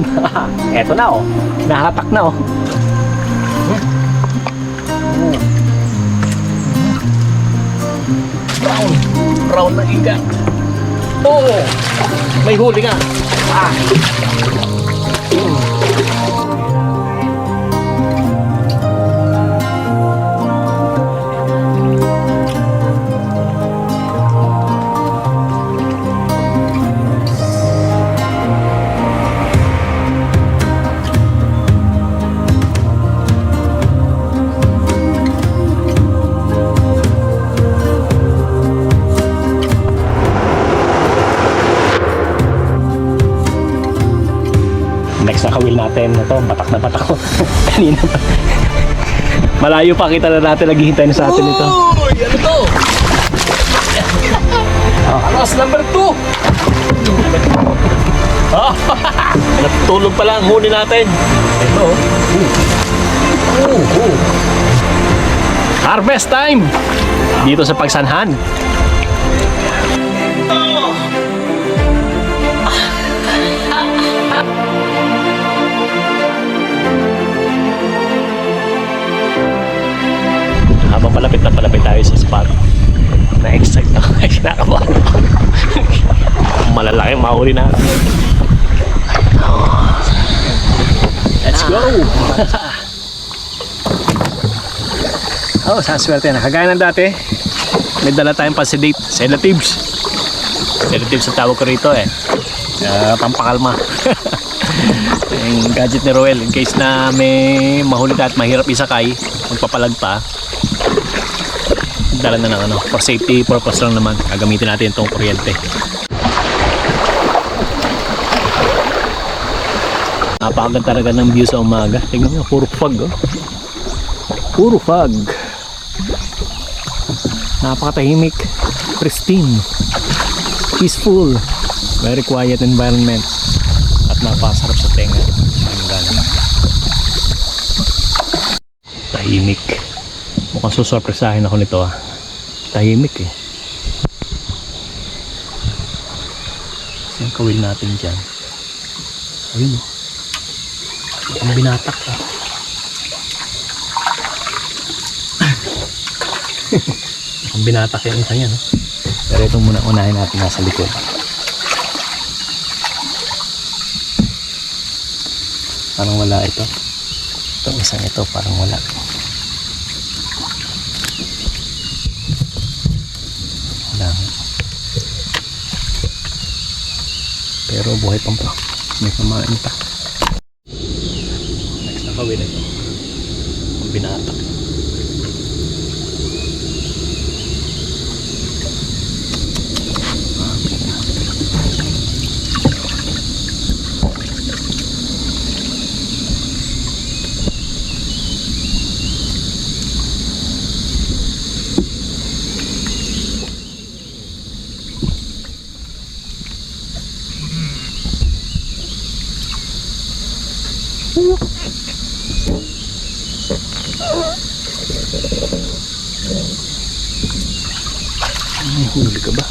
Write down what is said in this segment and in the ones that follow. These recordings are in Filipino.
brown. Eto na oh. Nahatak na oh. Brown. Brown na igat. Oh! May huli nga. Ah! Next na kawil natin, ito, batak na batak ko. Kanina pa. Malayo pa, kita na natin, naghihintay na sa atin ito. Uy! Ano to? Alas number 2! Natutulog pala ang huli natin. Ito. Harvest time! Dito sa Pagsanhan. Habang palapit na palapit tayo sa spot, na-excite ako. Ay, kinakabahan ako. Malalaki mahuli na. Let's go! Oh, saan swerte na. Kagaya ng dati, may dala tayong sedate, sedatives. Sedatives ang tawag ko rito eh. Pampakalma. Yung gadget ni Roel, in case na may mahuli at mahirap isakay, magpapalag pa, dala na ng ano, for safety purpose lang naman, gagamitin natin itong kuryente. Napakaganda talaga ng view sa umaga. Tingnan mo, puro fog oh. Puro fog. Napakatahimik, pristine, peaceful, very quiet environment, at napakasarap sa tenga. Tahimik. Mukhang susurpresahin ako nito ah. Tahimik eh. Saan kawil natin dyan? Ayun oh. Ang binatak ah. Ang binatak yung isa yan oh. Pero itong muna unahin natin nasa likod. Parang wala ito. Itong isang ito parang wala. Pero buhay pa pa. May pamain pa. Next na kawin ito. Ang binatak. May huli ka ba?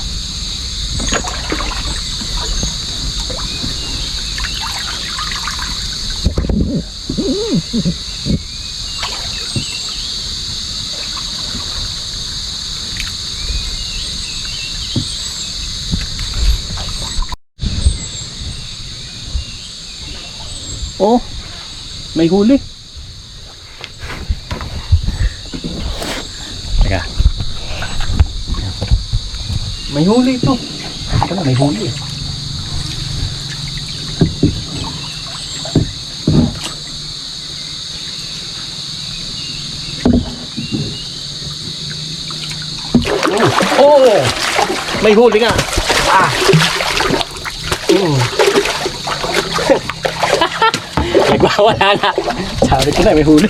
Oh, may huli. Teka. May huli ito. Ito na, may huli. Oh! May huli nga. Ah! Nagwawala na. Sabi ko na, may huli.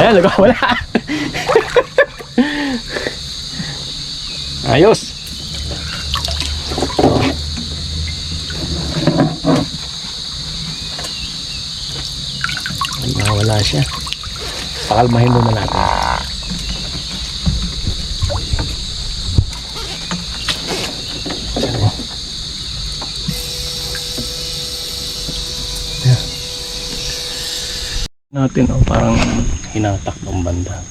Ayan, nagwawala. Ayos. Nawala siya. Pakalmahin muna natin. Yeah. natin, oh, parang hinatak ng banda.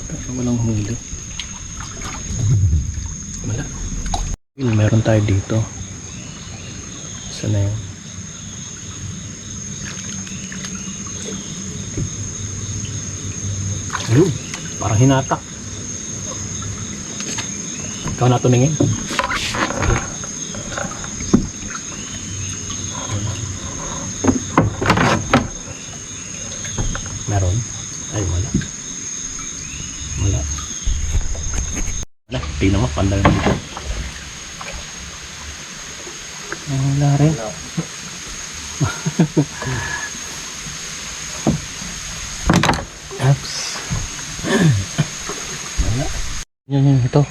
Pero walang huli. Wala. Meron tayo dito. Saan na yun? Ayun, parang hinatak. Ikaw na tumingin. Meron? Ay, wala. Wala. Wala, tingnan mo, pandang dito. Wala rin. Oops. Wala. Yan, ito.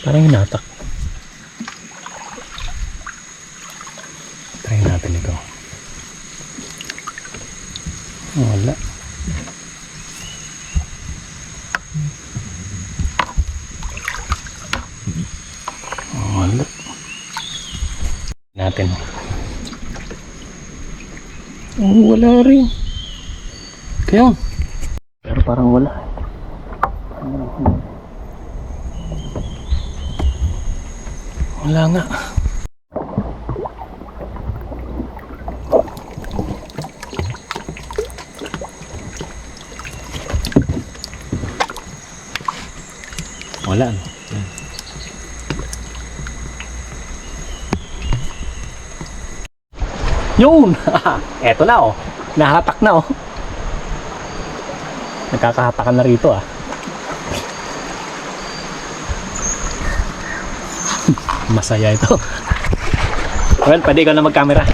Parang hinatak. Try natin ito. Wala. Wala. Natin. Wala rin. Kaya. Pero parang wala. Wala nga. Wala, no? Yun! Eto na, oh. Nahatak na, oh. Nagkakahatakan na rito, ah. Masaya ito. Well, pwede ikaw na mag-camera.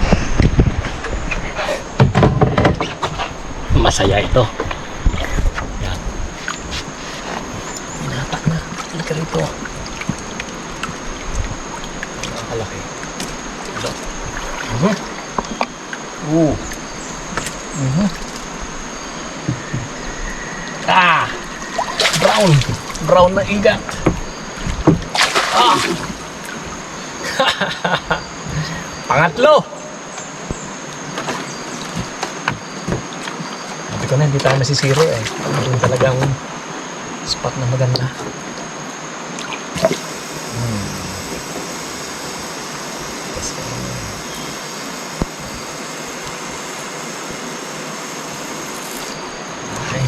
Masaya ito. Yan. Hinatak na. Halika rito. Nakakalaki. Ito. Ah! Brown! Brown na igat. Ah! Pangatlo! Sabi ko na, hindi tayo masisiro eh. Doon talagang spot na maganda. Okay.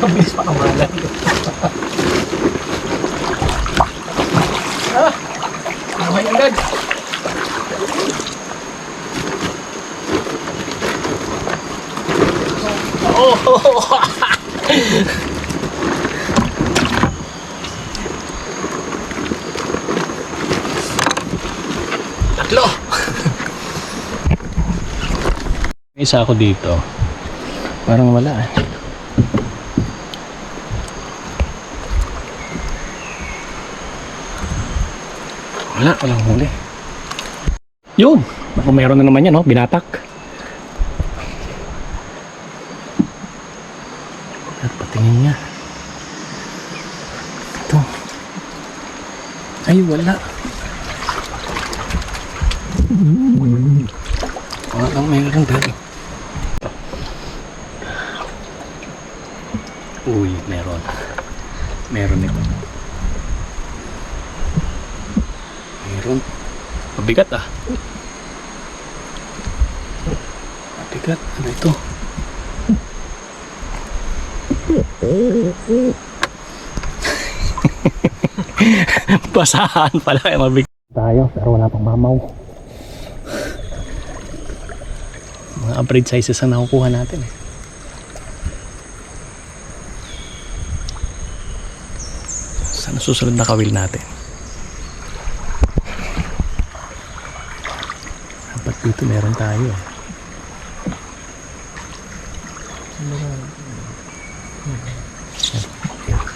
Mabilis pa kamalan. Kamay agad. Oh! Tatlo! May isa ako dito. Parang wala eh. Walang huli. Yun! Ako meron na naman yan, no? Binatak. At patingin niya. Ito. Ay, wala. Walang meron dali. Uy, meron. Meron ito. Meron. Mabigat ah. Mabigat. Ano ito? Basahan pala. Mabigat tayo pero wala pang mamaw. Mga average sizes ang nakukuha natin eh. Saan susunod na kawil natin? Dapat dito meron tayo eh.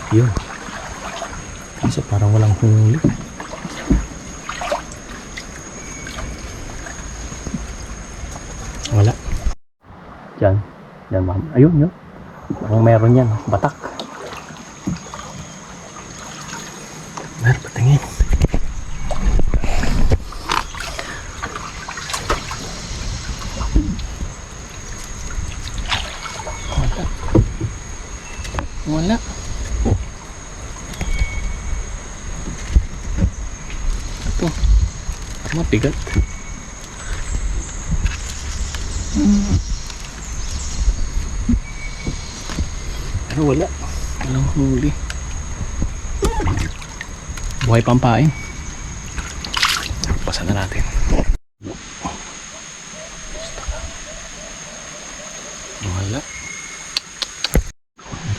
Yun. Kasi parang walang huli. natin, ma'am. Ayun, yun. Parang meron yan. Batak. Meron patingin. Wala. Ito. Mabigat. Pero wala. Walang huli. Buhay pampain. Pasan na natin. Wala.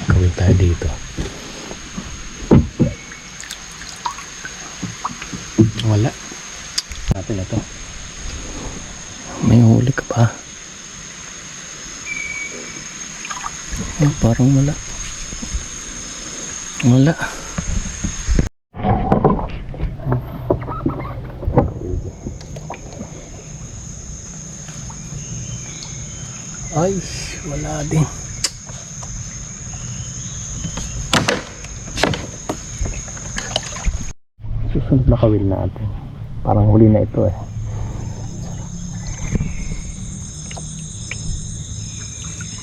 Gawin tayo dito. Wala. Natin na to. May huli ka pa. Oh, parang wala. Wala. Ay, wala din. Susunod na kawil natin. Parang huli na ito eh.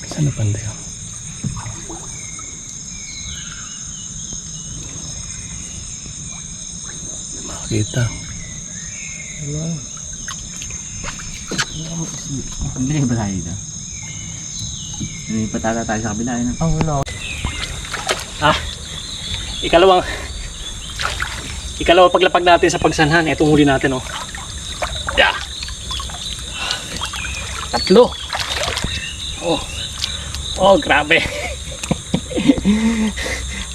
Saan na panday? Makakita. Wala. Pagbilay ba tayo dito? May patata tayo sa kabila. Oh, wala. Ikalawang paglapag natin sa pagsanhan. Itong huli natin, oh. Yeah. 3. Oh, grabe.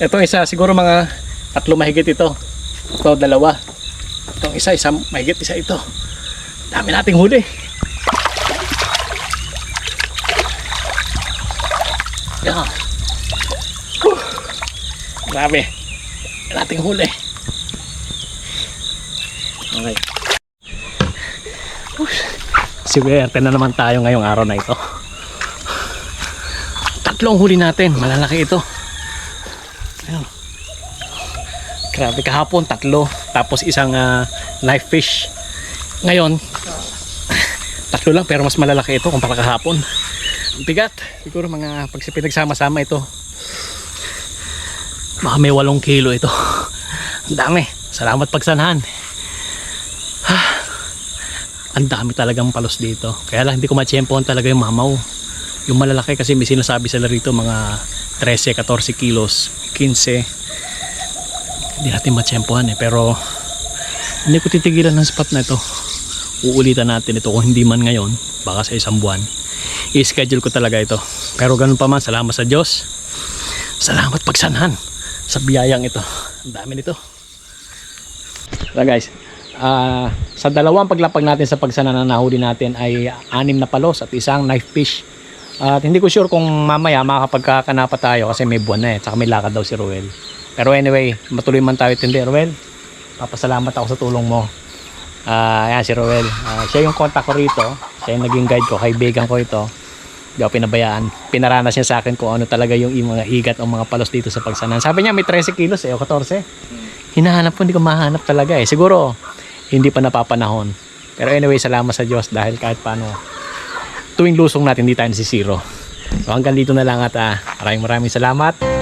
Itong isa, siguro mga 3 mahigit ito. Ito, 2. Itong isa mahigit isa ito. Dami nating huli. Yeah. Grabe. Dami nating huli. Okay. Swerte na naman tayo ngayong araw na ito. 3 huli natin. Malalaki ito. Ayun. Grabe, kahapon 3. Tapos isang knife fish. Ngayon 3 lang pero mas malalaki ito kumpara kahapon. Ang bigat. Siguro mga pag pinagsama-sama ito, baka may 8 kilo ito. Ang dami. Salamat pagsanhan. Ang dami talagang palos dito. Kaya lang hindi ko matsyempohan talaga yung mamaw. Yung malalaki kasi may sinasabi sila rito mga 13, 14 kilos, 15. Hindi natin matsyempohan eh. Pero hindi ko titigilan ng spot na ito. Uulitan natin ito kung hindi man ngayon, baka sa isang buwan. I-schedule ko talaga ito. Pero ganun pa man, salamat sa Diyos. Salamat pagsanhan sa biyayang ito. Ang dami nito. So guys, sa 2 paglapag natin sa pagsanhan na nahuli natin ay 6 na palos at isang knife fish. At hindi ko sure kung mamaya makakapagkakanapa tayo kasi may buwan na eh. Tsaka may lakad daw si Ruel. Pero anyway, matuloy man tayo tindi. Ruel, papasalamat ako sa tulong mo. Ayan si Ruel. Siya yung contact ko rito. Siya yung naging guide ko. Kaibigan ko ito. Hindi ako pinabayaan. Pinaranas niya sa akin kung ano talaga yung mga igat o mga palos dito sa pagsanan. Sabi niya may 13 kilos eh o 14. Hinahanap ko, hindi ko mahanap talaga eh. Siguro hindi pa napapanahon. Pero anyway, salamat sa Diyos dahil kahit paano tuwing lusong natin hindi tayo nasisiro. So hanggang dito na lang at maraming salamat.